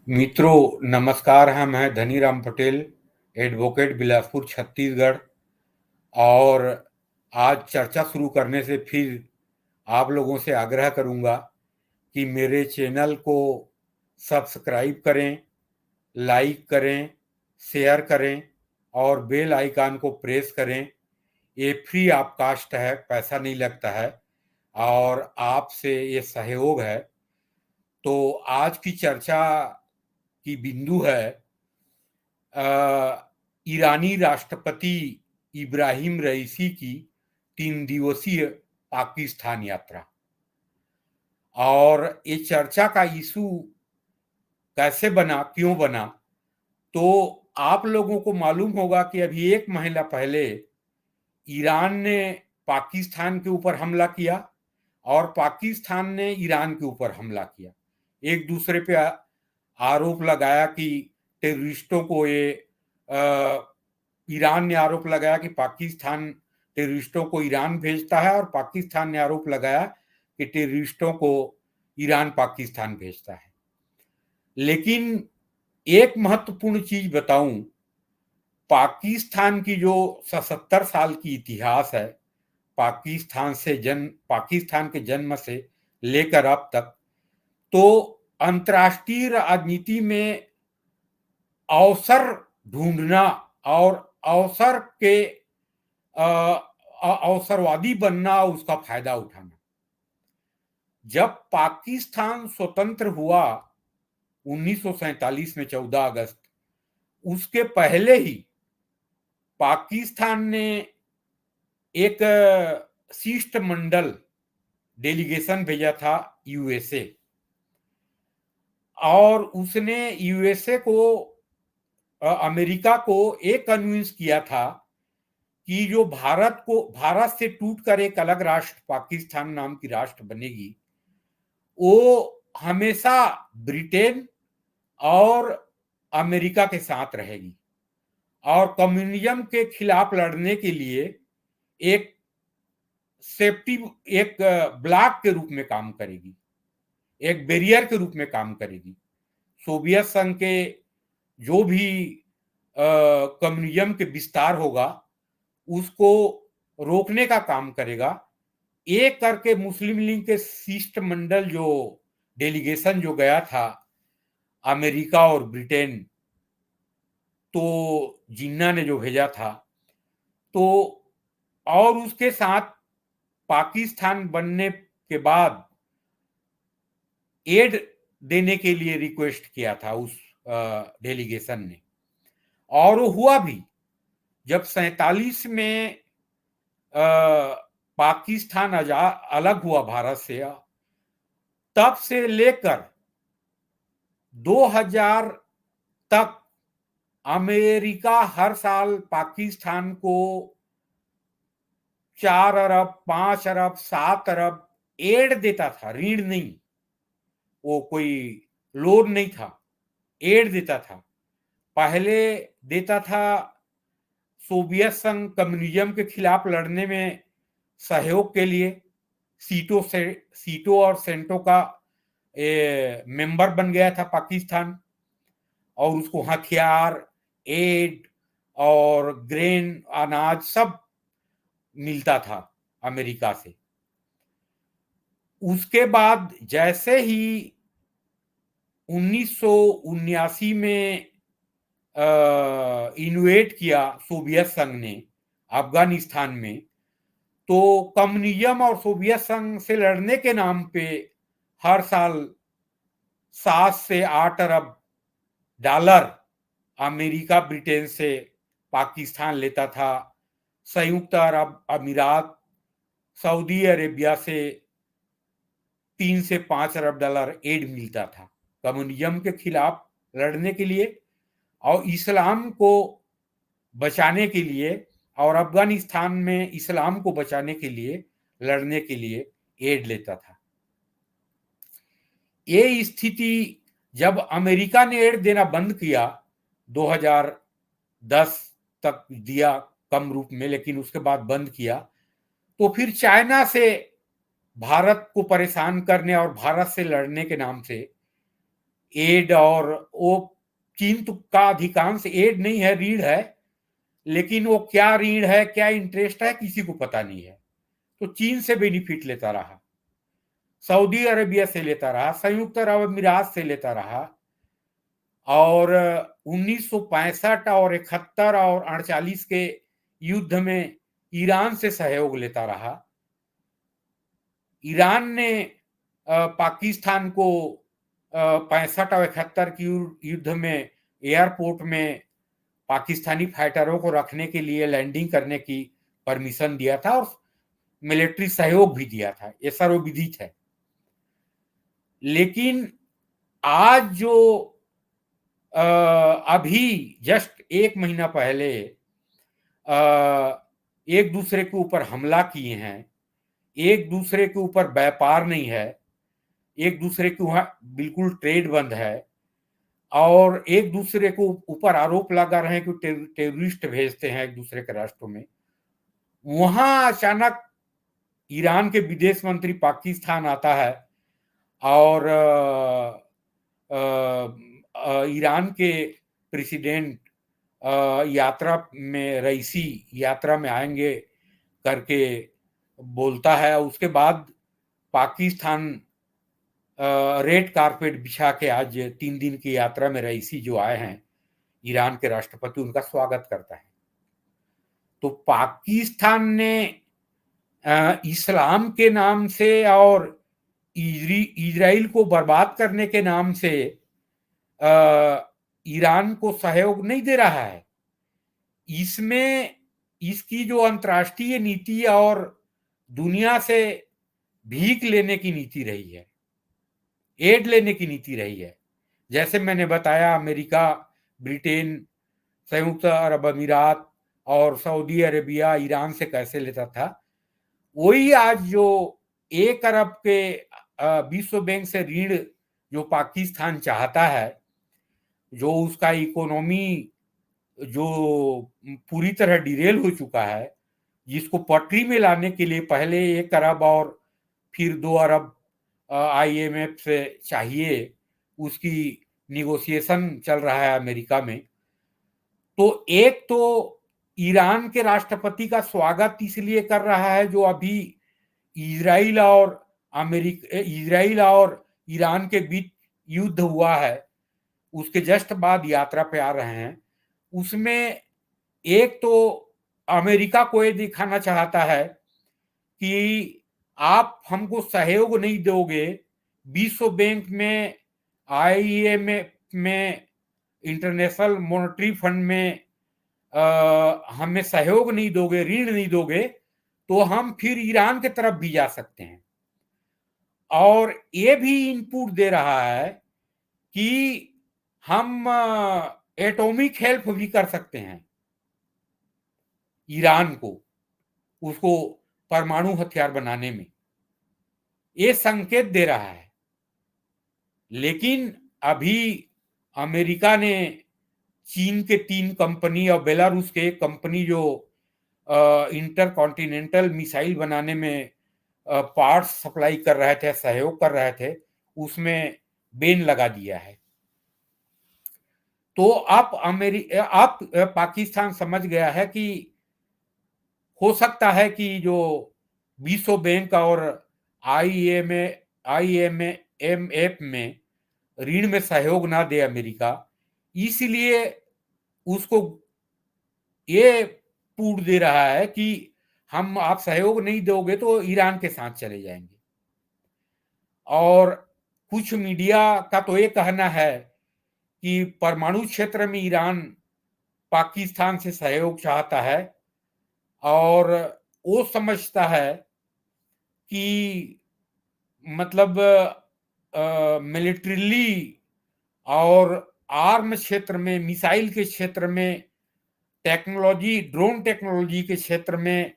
मित्रों नमस्कार। हम हैं धनीराम पटेल, एडवोकेट, बिलासपुर, छत्तीसगढ़। और आज चर्चा शुरू करने से फिर आप लोगों से आग्रह करूंगा कि मेरे चैनल को सब्सक्राइब करें, लाइक करें, शेयर करें और बेल आइकन को प्रेस करें। ये फ्री ऑफकास्ट है, पैसा नहीं लगता है और आपसे ये सहयोग है। तो आज की चर्चा की बिंदु है ईरानी राष्ट्रपति इब्राहिम रईसी की 3 दिवसीय पाकिस्तान यात्रा। और ये चर्चा का इशू कैसे बना, क्यों बना, तो आप लोगों को मालूम होगा कि अभी 1 महीना पहले ईरान ने पाकिस्तान के ऊपर हमला किया और पाकिस्तान ने ईरान के ऊपर हमला किया। एक दूसरे पे आरोप लगाया कि टेररिस्टों को ईरान ने आरोप लगाया कि पाकिस्तान टेररिस्टों को ईरान भेजता है और पाकिस्तान ने आरोप लगाया कि टेररिस्टों को ईरान पाकिस्तान भेजता है। लेकिन एक महत्वपूर्ण चीज बताऊं, पाकिस्तान की जो 77 साल की इतिहास है, पाकिस्तान के जन्म से लेकर अब तक, तो अंतर्राष्ट्रीय राजनीति में अवसर ढूंढना और अवसर के अवसरवादी बनना, उसका फायदा उठाना। जब पाकिस्तान स्वतंत्र हुआ 1947 में 14 अगस्त, उसके पहले ही पाकिस्तान ने एक शिष्टमंडल डेलीगेशन भेजा था यूएसए, और उसने यूएसए को अमेरिका को एक कन्विंस किया था कि जो भारत से टूटकर एक अलग राष्ट्र पाकिस्तान नाम की राष्ट्र बनेगी, वो हमेशा ब्रिटेन और अमेरिका के साथ रहेगी और कम्युनिज्म के खिलाफ लड़ने के लिए एक सेफ्टी, एक ब्लॉक के रूप में काम करेगी, एक बैरियर के रूप में काम करेगी। सोवियत संघ के जो भी कम्युनिज्म के विस्तार होगा उसको रोकने का काम करेगा। एक करके मुस्लिम लीग के शिष्टमंडल जो डेलीगेशन जो गया था अमेरिका और ब्रिटेन, तो जिन्ना ने जो भेजा था, तो और उसके साथ पाकिस्तान बनने के बाद एड देने के लिए रिक्वेस्ट किया था उस डेलीगेशन ने, और वो हुआ भी। जब 47 में पाकिस्तान अलग हुआ भारत से, तब से लेकर 2000 तक अमेरिका हर साल पाकिस्तान को 4 अरब, 5 अरब, 7 अरब एड देता था, ऋण नहीं, वो कोई लोन नहीं था, एड देता था। पहले देता था सोवियत संघ कम्युनिज्म के खिलाफ लड़ने में सहयोग के लिए, सीटों और सेंटों का मेंबर बन गया था पाकिस्तान, और उसको हथियार, एड और ग्रेन, अनाज सब मिलता था अमेरिका से। उसके बाद जैसे ही 1979 में इन्वेट किया सोवियत संघ ने अफगानिस्तान में, तो कम्युनिज्म और सोवियत संघ से लड़ने के नाम पे हर साल 7 से 8 अरब डॉलर अमेरिका ब्रिटेन से पाकिस्तान लेता था। संयुक्त अरब अमीरात, सऊदी अरेबिया से 3 से 5 अरब डॉलर एड मिलता था कम्युनिज्म के खिलाफ लड़ने के लिए और इस्लाम को बचाने के लिए, और अफगानिस्तान में इस्लाम को बचाने के लिए, लड़ने के लिए एड लेता था। ये स्थिति जब अमेरिका ने एड देना बंद किया, 2010 तक दिया कम रूप में, लेकिन उसके बाद बंद किया, तो फिर चाइना से भारत को परेशान करने और भारत से लड़ने के नाम से एड, और वो चीन तो का अधिकांश एड नहीं है, रीढ़ है, लेकिन वो क्या रीढ़ है, क्या इंटरेस्ट है, किसी को पता नहीं है। तो चीन से बेनिफिट लेता रहा, सऊदी अरेबिया से लेता रहा, संयुक्त अरब अमीरात से लेता रहा, और 1965 और 71 और 48 के युद्ध में ईरान से सहयोग लेता रहा। ईरान ने पाकिस्तान को 65 और 71 की युद्ध में एयरपोर्ट में पाकिस्तानी फाइटरों को रखने के लिए लैंडिंग करने की परमिशन दिया था और मिलिट्री सहयोग भी दिया था, ये सर्वविदित है। लेकिन आज जो अभी जस्ट 1 महीना पहले एक दूसरे के ऊपर हमला किए हैं, एक दूसरे के ऊपर व्यापार नहीं है, एक दूसरे के वहां बिल्कुल ट्रेड बंद है, और एक दूसरे को ऊपर आरोप लगा रहे हैं कि टेररिस्ट भेजते हैं एक दूसरे के राष्ट्रों में, वहां अचानक ईरान के विदेश मंत्री पाकिस्तान आता है और ईरान के प्रेसिडेंट यात्रा में, रईसी यात्रा में आएंगे करके बोलता है। उसके बाद पाकिस्तान रेड कारपेट बिछा के आज 3 दिन की यात्रा में रईसी जो आए हैं, ईरान के राष्ट्रपति, उनका स्वागत करता है। तो पाकिस्तान ने इस्लाम के नाम से और इजराइल को बर्बाद करने के नाम से ईरान को सहयोग नहीं दे रहा है। इसमें इसकी जो अंतर्राष्ट्रीय नीति और दुनिया से भीख लेने की नीति रही है, एड लेने की नीति रही है। जैसे मैंने बताया, अमेरिका, ब्रिटेन, संयुक्त अरब अमीरात और सऊदी अरेबिया ईरान से कैसे लेता था, वही आज जो 1 अरब के विश्व बैंक से ऋण जो पाकिस्तान चाहता है, जो उसका इकोनॉमी जो पूरी तरह डिरेल हो चुका है, जिसको पटरी में लाने के लिए पहले 1 अरब और फिर 2 अरब IMF से चाहिए, उसकी निगोशिएशन चल रहा है अमेरिका में। तो एक तो ईरान के राष्ट्रपति का स्वागत इसलिए कर रहा है, जो अभी इजराइल और ईरान के बीच युद्ध हुआ है, उसके जस्ट बाद यात्रा पे आ रहे हैं। उसमें एक तो अमेरिका को ये दिखाना चाहता है कि आप हमको सहयोग नहीं दोगे, विश्व बैंक में, IMF में, इंटरनेशनल मॉनेटरी फंड में हमें सहयोग नहीं दोगे, ऋण नहीं दोगे, तो हम फिर ईरान की तरफ भी जा सकते हैं। और ये भी इनपुट दे रहा है कि हम एटॉमिक हेल्प भी कर सकते हैं ईरान को, उसको परमाणु हथियार बनाने में, ये संकेत दे रहा है। लेकिन अभी अमेरिका ने चीन के 3 कंपनी और बेलारूस के 1 कंपनी जो इंटरकॉन्टिनेंटल मिसाइल बनाने में पार्ट्स सप्लाई कर रहे थे, सहयोग कर रहे थे, उसमें बैन लगा दिया है। तो आप पाकिस्तान समझ गया है कि हो सकता है कि जो विश्व बैंक और IMF में ऋण में सहयोग ना दे अमेरिका, इसलिए उसको ये पूट दे रहा है कि हम, आप सहयोग नहीं दोगे तो ईरान के साथ चले जाएंगे। और कुछ मीडिया का तो ये कहना है कि परमाणु क्षेत्र में ईरान पाकिस्तान से सहयोग चाहता है, और वो समझता है कि मतलब मिलिट्रीली और आर्म क्षेत्र में, मिसाइल के क्षेत्र में, टेक्नोलॉजी, ड्रोन टेक्नोलॉजी के क्षेत्र में,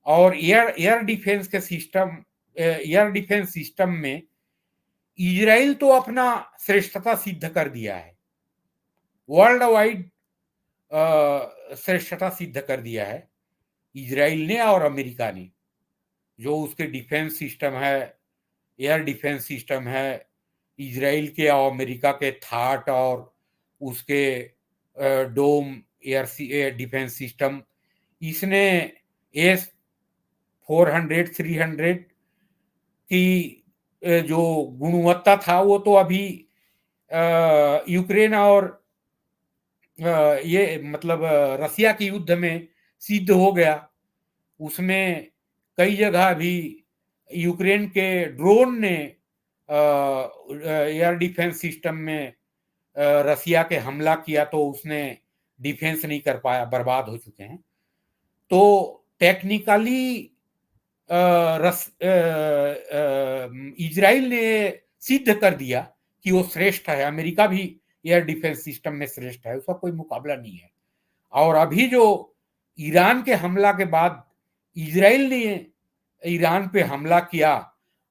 और एयर डिफेंस सिस्टम में इजराइल तो अपना श्रेष्ठता सिद्ध कर दिया है, वर्ल्ड वाइड श्रेष्ठता सिद्ध कर दिया है इजराइल ने और अमेरिका ने। जो उसके डिफेंस सिस्टम है, एयर डिफेंस सिस्टम है, इजराइल के और अमेरिका के थाट और उसके डोम एयर डिफेंस सिस्टम, इसने S-400 300 की जो गुणवत्ता था वो तो अभी यूक्रेन और ये मतलब रसिया के युद्ध में सिद्ध हो गया। उसमें कई जगह भी यूक्रेन के ड्रोन ने एयर डिफेंस सिस्टम में रसिया के हमला किया तो उसने डिफेंस नहीं कर पाया, बर्बाद हो चुके हैं। तो टेक्निकली इजराइल ने सिद्ध कर दिया कि वो श्रेष्ठ है। अमेरिका भी एयर डिफेंस सिस्टम में श्रेष्ठ है, उसका कोई मुकाबला नहीं है। और अभी जो ईरान के हमला के बाद इजराइल ने ईरान पे हमला किया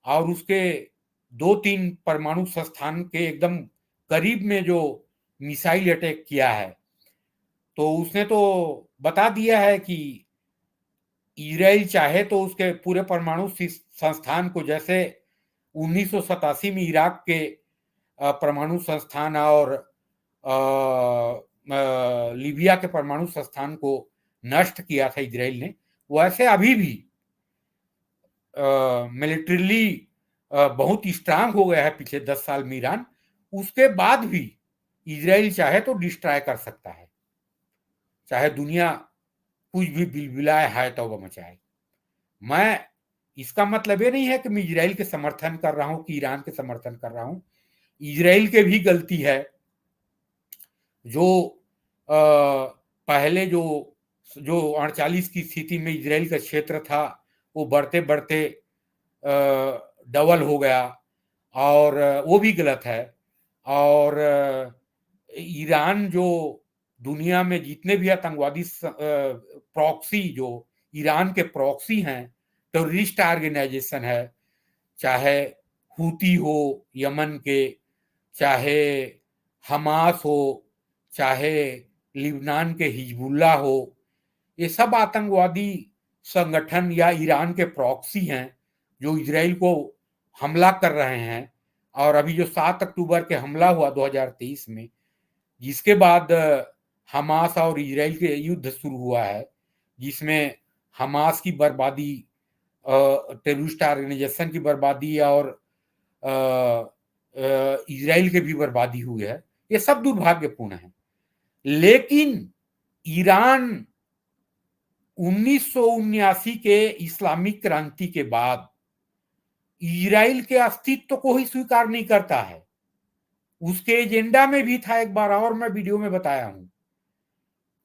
और उसके 2-3 परमाणु संस्थान के एकदम करीब में जो मिसाइल अटैक किया है, तो उसने तो बता दिया है कि इजराइल चाहे तो उसके पूरे परमाणु संस्थान को, जैसे 1987 में इराक के परमाणु संस्थान और लीबिया के परमाणु संस्थान को नष्ट किया था इजराइल ने, वैसे अभी भी मिलिट्रीली बहुत स्ट्रांग हो गया है पिछले 10 साल में ईरान। उसके बाद भी इजराइल चाहे तो डिस्ट्रॉय कर सकता है, चाहे दुनिया कुछ भी बिलबिलाए, हाय तौबा मचाए। मैं, इसका मतलब ये नहीं है कि मैं इजराइल के समर्थन कर रहा हूं कि ईरान के समर्थन कर रहा हूं। इजराइल के भी गलती है जो पहले जो जो 48 की स्थिति में इजराइल का क्षेत्र था वो बढ़ते बढ़ते डबल हो गया, और वो भी गलत है। और ईरान जो दुनिया में जितने भी आतंकवादी प्रॉक्सी, जो ईरान के प्रॉक्सी हैं, टेररिस्ट ऑर्गेनाइजेशन है, चाहे हूती हो यमन के, चाहे हमास हो, चाहे लिबनान के हिजबुल्ला हो, ये सब आतंकवादी संगठन या ईरान के प्रॉक्सी हैं जो इजराइल को हमला कर रहे हैं। और अभी जो 7 अक्टूबर के हमला हुआ 2023 में, जिसके बाद हमास और इजराइल के युद्ध शुरू हुआ है, जिसमें हमास की बर्बादी, टेररिस्ट ऑर्गेनाइजेशन की बर्बादी और इजराइल के भी बर्बादी हुई है, ये सब दुर्भाग्यपूर्ण है। लेकिन ईरान 1979 के इस्लामिक क्रांति के बाद इजराइल के अस्तित्व को ही स्वीकार नहीं करता है। उसके एजेंडा में भी था, एक बार और मैं वीडियो में बताया हूं,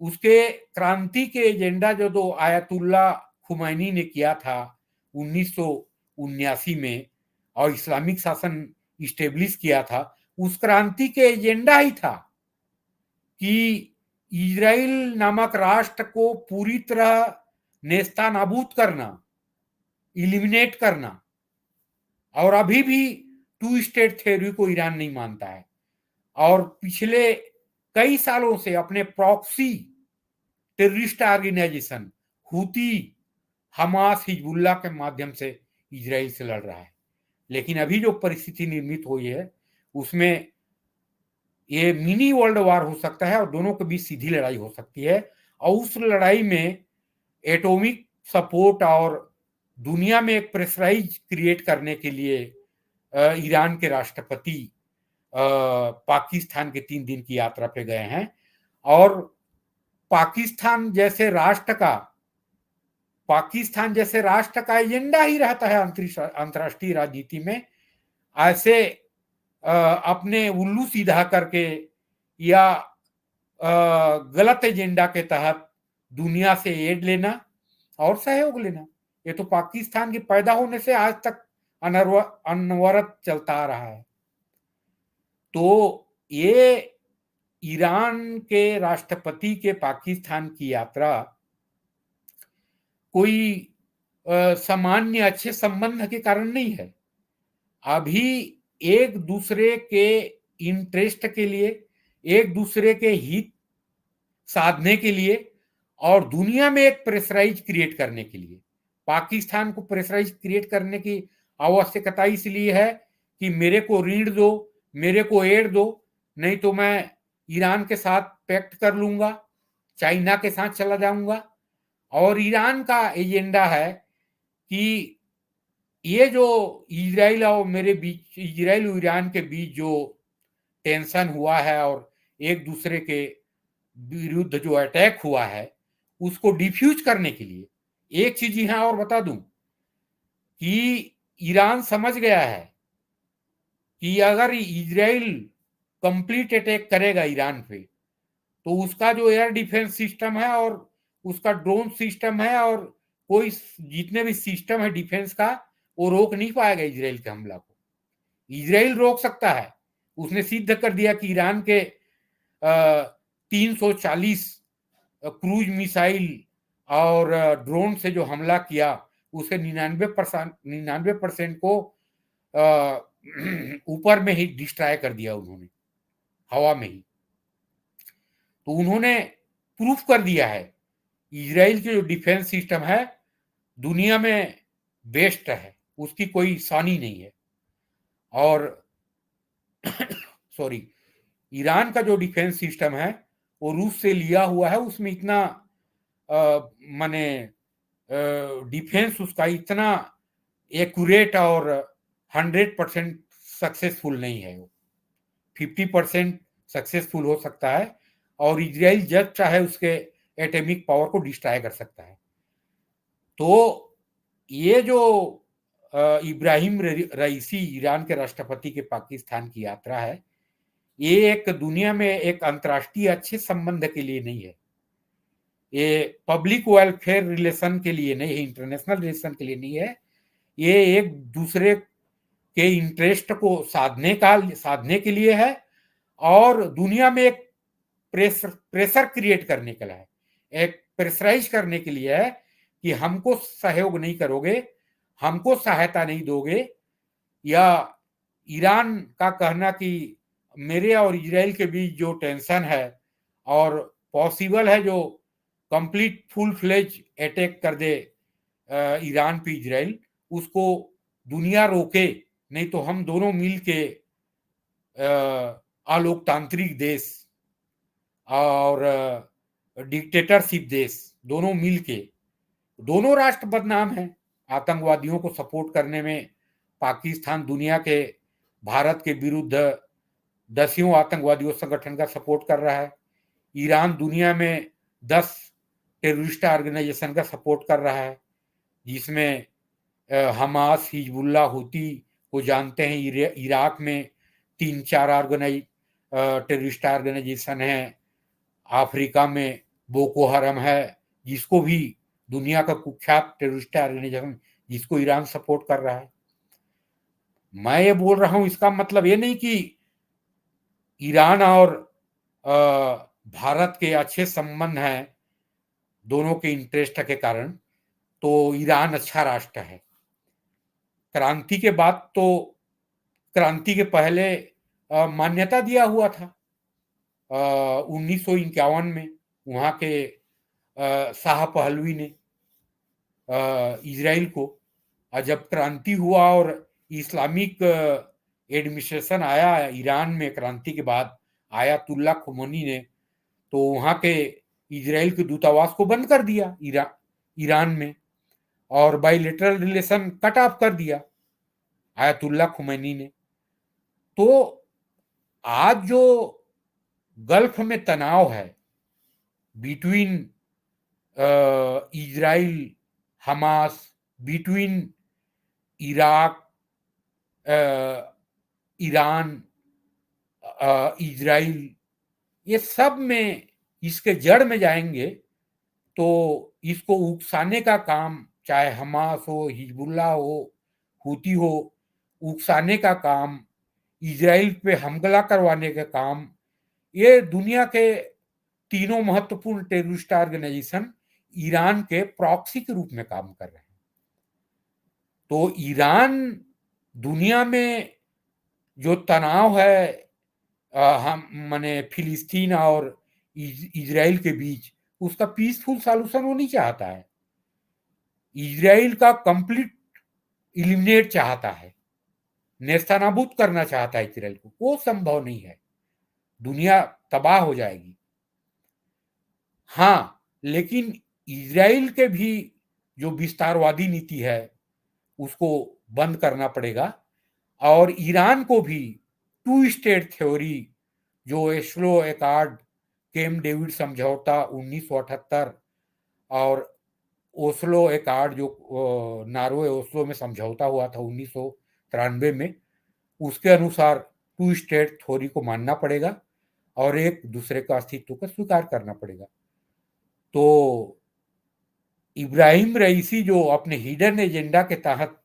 उसके क्रांति के एजेंडा जो दो आयतुल्ला खुमैनी ने किया था 1979 में और इस्लामिक शासन इस्टेब्लिश किया था, उस क्रांति के एजेंडा ही था कि इजराइल नामक राष्ट्र को पूरी तरह नेस्तानाबूद करना, इलिमिनेट करना। और अभी भी 2 स्टेट थ्योरी को ईरान नहीं मानता है, और पिछले कई सालों से अपने proxy terrorist organisation Houthi, Hamas, Hezbollah के माध्यम से इजराइल से लड़ रहा है। लेकिन अभी जो परिस्थिति निर्मित हुई है उसमें ये मिनी वर्ल्ड वार हो सकता है और दोनों के बीच सीधी लड़ाई हो सकती है। और उस लड़ाई में एटॉमिक सपोर्ट और दुनिया में एक प्रेशराइज क्रिएट करने के लिए ईरान के राष्ट्रपति पाकिस्तान के 3 दिन की यात्रा पे गए हैं। और पाकिस्तान जैसे राष्ट्र का एजेंडा ही रहता है अंतर्राष्ट्रीय राजनीति में, ऐसे अपने उल्लू सीधा करके या गलत एजेंडा के तहत दुनिया से एड लेना और सहयोग लेना, ये तो पाकिस्तान के पैदा होने से आज तक अनवरत चलता आ रहा है। तो ये ईरान के राष्ट्रपति के पाकिस्तान की यात्रा कोई सामान्य अच्छे संबंध के कारण नहीं है। अभी एक दूसरे के इंटरेस्ट के लिए, एक दूसरे के हित साधने के लिए और दुनिया में एक प्रेशराइज क्रिएट करने के लिए, पाकिस्तान को प्रेशराइज क्रिएट करने की आवश्यकता इसलिए है कि मेरे को ऋण दो, मेरे को एड दो, नहीं तो मैं ईरान के साथ पैक्ट कर लूंगा, चाइना के साथ चला जाऊंगा। और ईरान का एजेंडा है कि ये जो इजराइल और मेरे बीच, इजराइल और ईरान के बीच जो टेंशन हुआ है और एक दूसरे के विरुद्ध जो अटैक हुआ है, उसको डिफ्यूज करने के लिए एक चीज यहां और बता दूं कि ईरान समझ गया है कि अगर इजराइल कंप्लीट अटैक करेगा ईरान पे, तो उसका जो एयर डिफेंस सिस्टम है और उसका ड्रोन सिस्टम है और कोई जितने भी सिस्टम है डिफेंस का, वो रोक नहीं पाएगा इजराइल के हमला को। इजराइल रोक सकता है, उसने सिद्ध कर दिया कि ईरान के 340 क्रूज मिसाइल और ड्रोन से जो हमला किया, उसे 99% को ऊपर में ही डिस्ट्रॉय कर दिया उन्होंने, हवा में ही। तो उन्होंने प्रूफ कर दिया है इजराइल के जो डिफेंस सिस्टम है दुनिया में बेस्ट है, उसकी कोई सानी नहीं है। और सॉरी, ईरान का जो डिफेंस सिस्टम है वो रूस से लिया हुआ है, उसमें इतना माने डिफेंस उसका इतना एक्यूरेट और 100% सक्सेसफुल नहीं है। वो 50% सक्सेसफुल हो सकता है और इजराइल जब चाहे उसके एटॉमिक पावर को डिस्ट्रॉय कर सकता है। तो ये जो इब्राहिम रईसी ईरान के राष्ट्रपति के पाकिस्तान की यात्रा है, ये एक दुनिया में एक अंतर्राष्ट्रीय अच्छे संबंध के लिए नहीं है, ये पब्लिक वेलफेयर रिलेशन के लिए नहीं है, इंटरनेशनल रिलेशन के लिए नहीं है। ये एक दूसरे के इंटरेस्ट को साधने के लिए है और दुनिया में एक प्रेशर क्रिएट करने के लिए है, एक प्रेशराइज करने के लिए है कि हमको सहयोग नहीं करोगे, हमको सहायता नहीं दोगे। या ईरान का कहना कि मेरे और इजराइल के बीच जो टेंशन है और पॉसिबल है जो कंप्लीट फुल फ्लेज अटैक कर दे ईरान पे इजराइल, उसको दुनिया रोके, नहीं तो हम दोनों मिल के अलोकतांत्रिक देश और डिक्टेटरशिप देश दोनों मिलके, दोनों राष्ट्र बदनाम हैं आतंकवादियों को सपोर्ट करने में। पाकिस्तान दुनिया के भारत के विरुद्ध 10 आतंकवादियों संगठन का सपोर्ट कर रहा है, ईरान दुनिया में 10 टेररिस्ट ऑर्गेनाइजेशन का सपोर्ट कर रहा है, जिसमें हमास, हिजबुल्ला, हुती को जानते हैं। इराक में 3-4 टेररिस्ट ऑर्गेनाइजेशन है, अफ्रीका में बोको हरम है, जिसको भी दुनिया का कुख्यात टेररिस्ट ऑर्गेनाइजेशन, जिसको ईरान सपोर्ट कर रहा है। मैं ये बोल रहा हूं, इसका मतलब ये नहीं कि ईरान और भारत के अच्छे संबंध हैं दोनों के इंटरेस्ट के कारण, तो ईरान अच्छा राष्ट्र है। क्रांति के बाद तो, क्रांति के पहले मान्यता दिया हुआ था 1951 में वहां के शाह पहलवी ने इजराइल को। और जब क्रांति हुआ और इस्लामिक एडमिनिस्ट्रेशन आया ईरान में, क्रांति के बाद आयतुल्ला खुमैनी ने, तो वहां के इजराइल के दूतावास को बंद कर दिया ईरान में और बायलैटरल रिलेशन कट ऑफ कर दिया आयतुल्ला खुमैनी ने। तो आज जो गल्फ में तनाव है between Israel Hamas, between Iraq, Iran, Israel, ये सब में इसके जड़ में जाएंगे तो इसको उकसाने का काम, चाहे हमास हो, हिजबुल्ला हो, हुती हो, उकसाने का काम, इजराइल पे हमला करवाने का काम, ये दुनिया के तीनों महत्वपूर्ण टेररिस्ट ऑर्गेनाइजेशन ईरान के प्रॉक्सी के रूप में काम कर रहे हैं। तो ईरान दुनिया में जो तनाव है हम माने फिलिस्तीन और इजराइल के बीच, उसका पीसफुल सॉल्यूशन वो नहीं चाहता है, इजराइल का कंप्लीट इलिमिनेट चाहता है, नेस्तनाबूद करना चाहता है इजराइल को, वो संभव नहीं है, दुनिया तबाह हो जाएगी। हाँ, लेकिन इजराइल के भी जो विस्तारवादी नीति है उसको बंद करना पड़ेगा, और ईरान को भी टू स्टेट थ्योरी, जो एस्लो एकॉर्ड, कैम्प डेविड समझौता 1978 और ओस्लो एकॉर्ड जो नॉर्वे ओस्लो में समझौता हुआ था 1993 में, उसके अनुसार टू स्टेट थ्योरी को मानना पड़ेगा और एक दूसरे का अस्तित्व को स्वीकार करना पड़ेगा। तो इब्राहिम रईसी जो अपने हिडन एजेंडा के तहत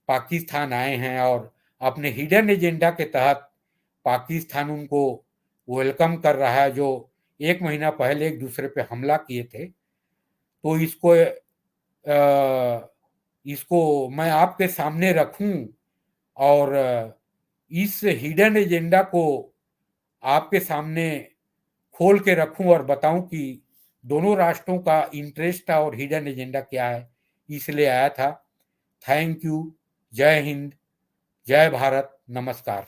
पाकिस्तान आए हैं और अपने हिडन एजेंडा के तहत पाकिस्तान उनको वेलकम कर रहा है, जो 1 महीना पहले एक दूसरे पे हमला किए थे, तो इसको मैं आपके सामने रखूं और इस हिडन एजेंडा को आपके सामने खोल के रखूं और बताऊं कि दोनों राष्ट्रों का इंटरेस्ट और हिडन एजेंडा क्या है, इसलिए आया था। Thank you. जय हिंद, जय भारत, नमस्कार।